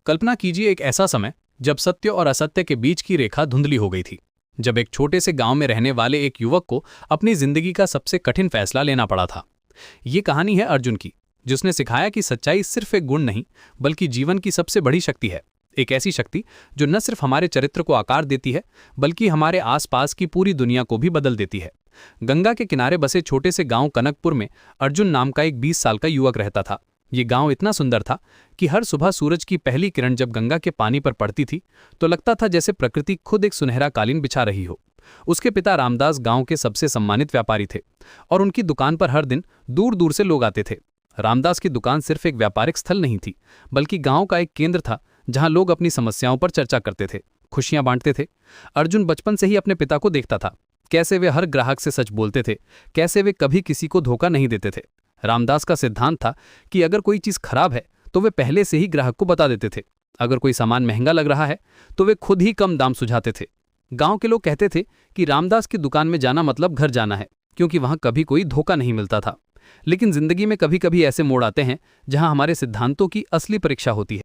कल्पना कीजिए एक ऐसा समय जब सत्य और असत्य के बीच की रेखा धुंधली हो गई थी। जब एक छोटे से गांव में रहने वाले एक युवक को अपनी जिंदगी का सबसे कठिन फैसला लेना पड़ा था। ये कहानी है अर्जुन की, जिसने सिखाया कि सच्चाई सिर्फ एक गुण नहीं बल्कि जीवन की सबसे बड़ी शक्ति है। एक ऐसी शक्ति जो न सिर्फ हमारे चरित्र को आकार देती है बल्कि हमारे आसपास की पूरी दुनिया को भी बदल देती है। गंगा के किनारे बसे छोटे से गांव कनकपुर में अर्जुन नाम का एक 20 साल का युवक रहता था। ये गांव इतना सुंदर था कि हर सुबह सूरज की पहली किरण जब गंगा के पानी पर पड़ती थी तो लगता था जैसे प्रकृति खुद एक सुनहरा कालीन बिछा रही हो। उसके पिता रामदास गांव के सबसे सम्मानित व्यापारी थे और उनकी दुकान पर हर दिन दूर दूर से लोग आते थे। रामदास की दुकान सिर्फ एक व्यापारिक स्थल नहीं थी बल्कि गांव का एक केंद्र था जहां लोग अपनी समस्याओं पर चर्चा करते थे, खुशियां बांटते थे। अर्जुन बचपन से ही अपने पिता को देखता था, कैसे वे हर ग्राहक से सच बोलते थे, कैसे वे कभी किसी को धोखा नहीं देते थे। रामदास का सिद्धांत था कि अगर कोई चीज खराब है तो वे पहले से ही ग्राहक को बता देते थे। अगर कोई सामान महंगा लग रहा है तो वे खुद ही कम दाम सुझाते थे। गांव के लोग कहते थे कि रामदास की दुकान में जाना मतलब घर जाना है, क्योंकि वहां कभी कोई धोखा नहीं मिलता था। लेकिन जिंदगी में कभी कभी ऐसे मोड़ आते हैं जहां हमारे सिद्धांतों की असली परीक्षा होती है।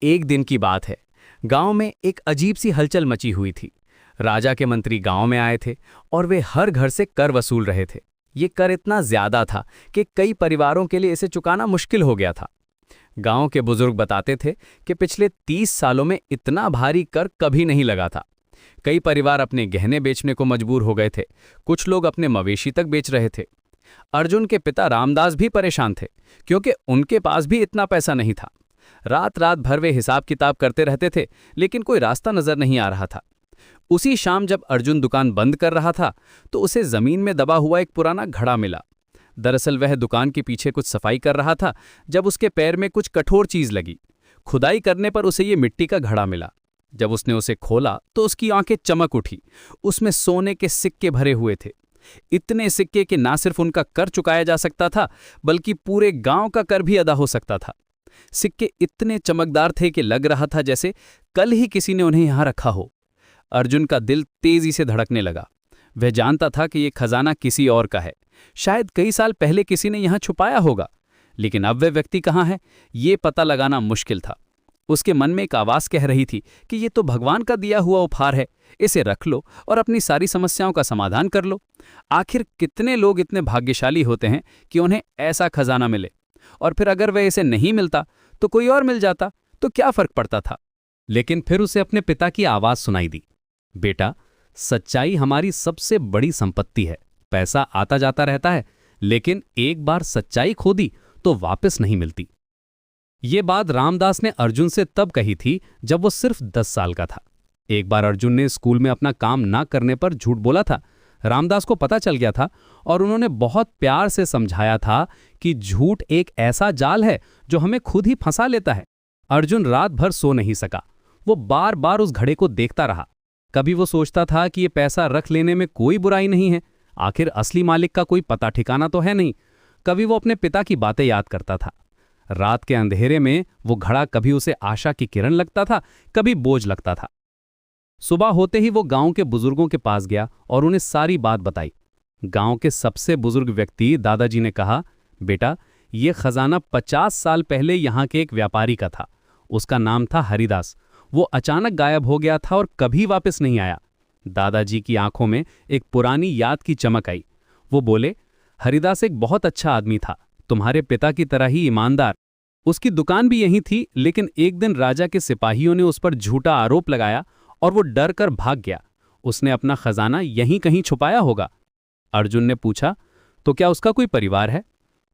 एक दिन की बात है, गांव में एक अजीब सी हलचल मची हुई थी। राजा के मंत्री गांव में आए थे और वे हर घर से कर वसूल रहे थे। ये कर इतना ज्यादा था कि कई परिवारों के लिए इसे चुकाना मुश्किल हो गया था। गांव के बुजुर्ग बताते थे कि पिछले 30 सालों में इतना भारी कर कभी नहीं लगा था। कई परिवार अपने गहने बेचने को मजबूर हो गए थे, कुछ लोग अपने मवेशी तक बेच रहे थे। अर्जुन के पिता रामदास भी परेशान थे, क्योंकि उनके पास भी इतना पैसा नहीं था। रात रात भर वे हिसाब किताब करते रहते थे, लेकिन कोई रास्ता नजर नहीं आ रहा था। उसी शाम जब अर्जुन दुकान बंद कर रहा था तो उसे जमीन में दबा हुआ एक पुराना घड़ा मिला। दरअसल वह दुकान के पीछे कुछ सफाई कर रहा था जब उसके पैर में कुछ कठोर चीज लगी। खुदाई करने पर उसे ये मिट्टी का घड़ा मिला। जब उसने उसे खोला तो उसकी आंखें चमक उठी। उसमें सोने के सिक्के भरे हुए थे, इतने सिक्के कि ना सिर्फ उनका कर चुकाया जा सकता था बल्कि पूरे गांव का कर भी अदा हो सकता था। सिक्के इतने चमकदार थे कि लग रहा था जैसे कल ही किसी ने उन्हें यहां रखा हो। अर्जुन का दिल तेजी से धड़कने लगा। वह जानता था कि यह खजाना किसी और का है, शायद कई साल पहले किसी ने यहां छुपाया होगा। लेकिन अब वह व्यक्ति कहां है, ये पता लगाना मुश्किल था। उसके मन में एक आवाज कह रही थी कि ये तो भगवान का दिया हुआ उपहार है, इसे रख लो और अपनी सारी समस्याओं का समाधान कर लो। आखिर कितने लोग इतने भाग्यशाली होते हैं कि उन्हें ऐसा खजाना मिले, और फिर अगर वह इसे नहीं मिलता तो कोई और मिल जाता तो क्या फर्क पड़ता था। लेकिन फिर उसे अपने पिता की आवाज सुनाई दी, बेटा, सच्चाई हमारी सबसे बड़ी संपत्ति है। पैसा आता जाता रहता है, लेकिन एक बार सच्चाई खो दी तो वापस नहीं मिलती। ये बात रामदास ने अर्जुन से तब कही थी जब वो सिर्फ 10 साल का था। एक बार अर्जुन ने स्कूल में अपना काम ना करने पर झूठ बोला था। रामदास को पता चल गया था और उन्होंने बहुत प्यार से समझाया था कि झूठ एक ऐसा जाल है जो हमें खुद ही फंसा लेता है। अर्जुन रात भर सो नहीं सका। वो बार बार उस घड़े को देखता रहा। कभी वो सोचता था कि ये पैसा रख लेने में कोई बुराई नहीं है, आखिर असली मालिक का कोई पता ठिकाना तो है नहीं। कभी वो अपने पिता की बातें याद करता था। रात के अंधेरे में वो घड़ा कभी उसे आशा की किरण लगता था, कभी बोझ लगता था। सुबह होते ही वो गांव के बुजुर्गों के पास गया और उन्हें सारी बात बताई। गांव के सबसे बुजुर्ग व्यक्ति दादाजी ने कहा, बेटा, ये खजाना 50 साल पहले यहाँ के एक व्यापारी का था। उसका नाम था हरिदास। वो अचानक गायब हो गया था और कभी वापस नहीं आया। दादाजी की आंखों में एक पुरानी याद की चमक आई। वो बोले, हरिदास एक बहुत अच्छा आदमी था, तुम्हारे पिता की तरह ही ईमानदार। उसकी दुकान भी यहीं थी, लेकिन एक दिन राजा के सिपाहियों ने उस पर झूठा आरोप लगाया और वो डर कर भाग गया। उसने अपना खजाना यहीं कहीं छुपाया होगा। अर्जुन ने पूछा, तो क्या उसका कोई परिवार है?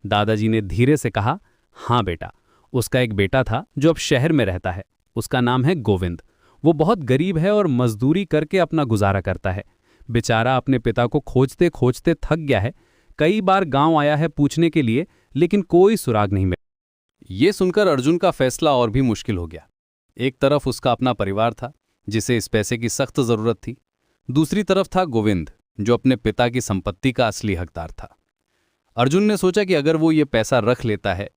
दादाजी ने धीरे से कहा, हाँ बेटा, उसका एक बेटा था जो अब शहर में रहता है। उसका नाम है गोविंद। वो बहुत गरीब है और मजदूरी करके अपना गुजारा करता है। बेचारा अपने पिता को खोजते खोजते थक गया है। कई बार गांव आया है पूछने के लिए, लेकिन कोई सुराग नहीं मिला। ये सुनकर अर्जुन का फैसला और भी मुश्किल हो गया। एक तरफ उसका अपना परिवार था जिसे इस पैसे की सख्त जरूरत थी, दूसरी तरफ था गोविंद जो अपने पिता की संपत्ति का असली हकदार था। अर्जुन ने सोचा कि अगर वो ये पैसा रख लेता है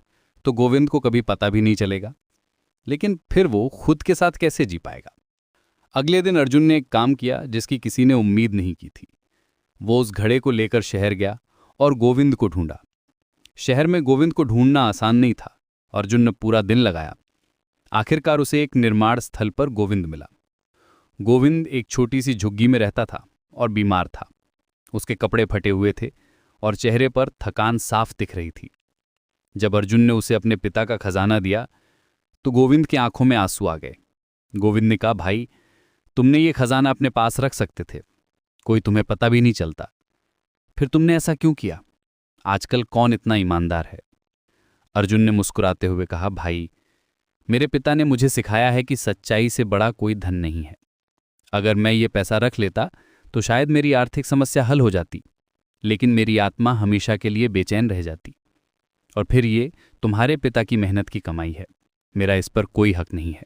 तो गोविंद को कभी पता भी नहीं चलेगा, लेकिन फिर वो खुद के साथ कैसे जी पाएगा। अगले दिन अर्जुन ने एक काम किया जिसकी किसी ने उम्मीद नहीं की थी। वो उस घड़े को लेकर शहर गया और गोविंद को ढूंढा। शहर में गोविंद को ढूंढना आसान नहीं था। अर्जुन ने पूरा दिन लगाया। आखिरकार उसे एक निर्माण स्थल पर गोविंद मिला। गोविंद एक छोटी सी झुग्गी में रहता था और बीमार था। उसके कपड़े फटे हुए थे और चेहरे पर थकान साफ दिख रही थी। जब अर्जुन ने उसे अपने पिता का खजाना दिया तो गोविंद की आंखों में आंसू आ गए। गोविंद ने कहा, भाई, तुमने ये खजाना अपने पास रख सकते थे, कोई तुम्हें पता भी नहीं चलता। फिर तुमने ऐसा क्यों किया? आजकल कौन इतना ईमानदार है? अर्जुन ने मुस्कुराते हुए कहा, भाई, मेरे पिता ने मुझे सिखाया है कि सच्चाई से बड़ा कोई धन नहीं है। अगर मैं ये पैसा रख लेता तो शायद मेरी आर्थिक समस्या हल हो जाती, लेकिन मेरी आत्मा हमेशा के लिए बेचैन रह जाती। और फिर ये तुम्हारे पिता की मेहनत की कमाई है, मेरा इस पर कोई हक नहीं है।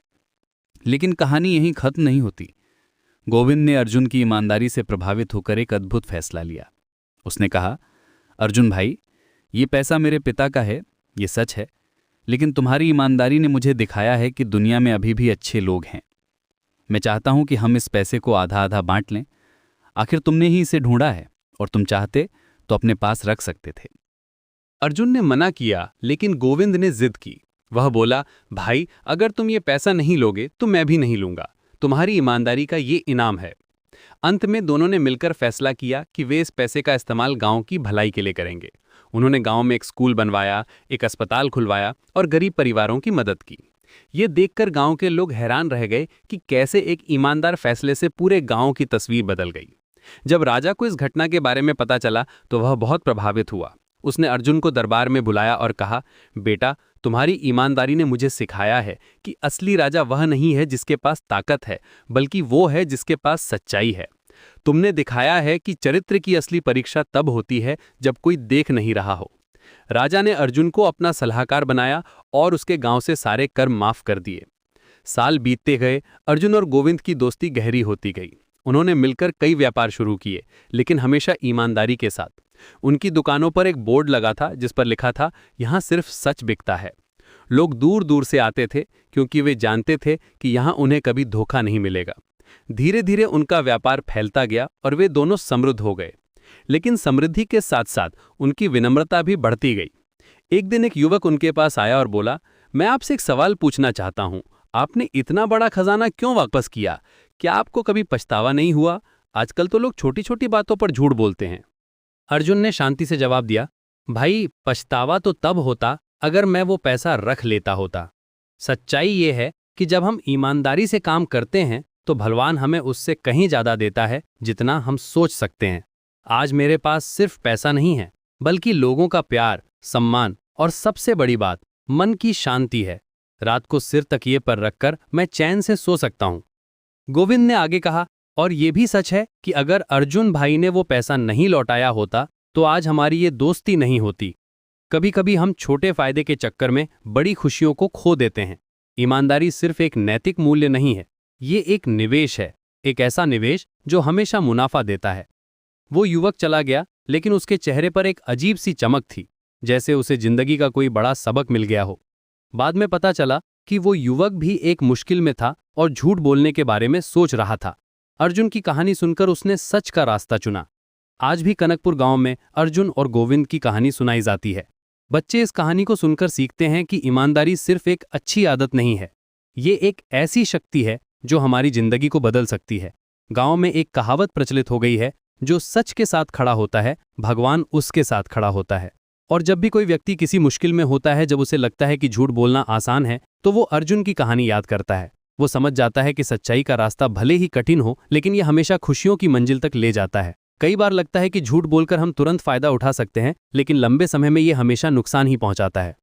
लेकिन कहानी यहीं खत्म नहीं होती। गोविंद ने अर्जुन की ईमानदारी से प्रभावित होकर एक अद्भुत फैसला लिया। उसने कहा, अर्जुन भाई, ये पैसा मेरे पिता का है, ये सच है, लेकिन तुम्हारी ईमानदारी ने मुझे दिखाया है कि दुनिया में अभी भी अच्छे लोग हैं। मैं चाहता हूं कि हम इस पैसे को आधा आधा बांट लें। आखिर तुमने ही इसे ढूंढा है और तुम चाहते तो अपने पास रख सकते थे। अर्जुन ने मना किया, लेकिन गोविंद ने जिद की। वह बोला, भाई, अगर तुम ये पैसा नहीं लोगे तो मैं भी नहीं लूंगा। तुम्हारी ईमानदारी का ये इनाम है। अंत में दोनों ने मिलकर फैसला किया कि वे इस पैसे का इस्तेमाल गांव की भलाई के लिए करेंगे। उन्होंने गांव में एक स्कूल बनवाया, एक अस्पताल खुलवाया और गरीब परिवारों की मदद की। ये देखकर गांव के लोग हैरान रह गए कि कैसे एक ईमानदार फैसले से पूरे गांव की तस्वीर बदल गई। जब राजा को इस घटना के बारे में पता चला तो वह बहुत प्रभावित हुआ। उसने अर्जुन को दरबार में बुलाया और कहा, बेटा, तुम्हारी ईमानदारी ने मुझे सिखाया है कि असली राजा वह नहीं है जिसके पास ताकत है, बल्कि वो है जिसके पास सच्चाई है। तुमने दिखाया है कि चरित्र की असली परीक्षा तब होती है जब कोई देख नहीं रहा हो। राजा ने अर्जुन को अपना सलाहकार बनाया और उसके गांव से सारे कर माफ कर दिए। साल बीतते गए, अर्जुन और गोविंद की दोस्ती गहरी होती गई। उन्होंने मिलकर कई व्यापार शुरू किए, लेकिन हमेशा ईमानदारी के साथ। उनकी दुकानों पर एक बोर्ड लगा था जिस पर लिखा था, यहाँ सिर्फ सच बिकता है। लोग दूर दूर से आते थे क्योंकि वे जानते थे कि यहाँ उन्हें कभी धोखा नहीं मिलेगा। धीरे धीरे उनका व्यापार फैलता गया और वे दोनों समृद्ध हो गए। लेकिन समृद्धि के साथ साथ उनकी विनम्रता भी बढ़ती गई। एक दिन एक युवक उनके पास आया और बोला, मैं आपसे एक सवाल पूछना चाहता हूँ। आपने इतना बड़ा खजाना क्यों वापस किया? क्या आपको कभी पछतावा नहीं हुआ? आजकल तो लोग छोटी छोटी बातों पर झूठ बोलते हैं। अर्जुन ने शांति से जवाब दिया, भाई, पछतावा तो तब होता अगर मैं वो पैसा रख लेता होता। सच्चाई ये है कि जब हम ईमानदारी से काम करते हैं तो भगवान हमें उससे कहीं ज्यादा देता है जितना हम सोच सकते हैं। आज मेरे पास सिर्फ पैसा नहीं है, बल्कि लोगों का प्यार, सम्मान और सबसे बड़ी बात, मन की शांति है। रात को सिर तकिए पर रखकर मैं चैन से सो सकता हूं। गोविंद ने आगे कहा, और ये भी सच है कि अगर अर्जुन भाई ने वो पैसा नहीं लौटाया होता तो आज हमारी ये दोस्ती नहीं होती। कभी कभी हम छोटे फायदे के चक्कर में बड़ी खुशियों को खो देते हैं। ईमानदारी सिर्फ एक नैतिक मूल्य नहीं है, ये एक निवेश है, एक ऐसा निवेश जो हमेशा मुनाफा देता है। वो युवक चला गया, लेकिन उसके चेहरे पर एक अजीब सी चमक थी, जैसे उसे जिंदगी का कोई बड़ा सबक मिल गया हो। बाद में पता चला कि वो युवक भी एक मुश्किल में था और झूठ बोलने के बारे में सोच रहा था। अर्जुन की कहानी सुनकर उसने सच का रास्ता चुना। आज भी कनकपुर गांव में अर्जुन और गोविंद की कहानी सुनाई जाती है। बच्चे इस कहानी को सुनकर सीखते हैं कि ईमानदारी सिर्फ एक अच्छी आदत नहीं है, ये एक ऐसी शक्ति है जो हमारी जिंदगी को बदल सकती है। गांव में एक कहावत प्रचलित हो गई है, जो सच के साथ खड़ा होता है, भगवान उसके साथ खड़ा होता है। और जब भी कोई व्यक्ति किसी मुश्किल में होता है, जब उसे लगता है कि झूठ बोलना आसान है, तो वो अर्जुन की कहानी याद करता है। वो समझ जाता है कि सच्चाई का रास्ता भले ही कठिन हो, लेकिन ये हमेशा खुशियों की मंजिल तक ले जाता है। कई बार लगता है कि झूठ बोलकर हम तुरंत फायदा उठा सकते हैं, लेकिन लंबे समय में ये हमेशा नुकसान ही पहुंचाता है।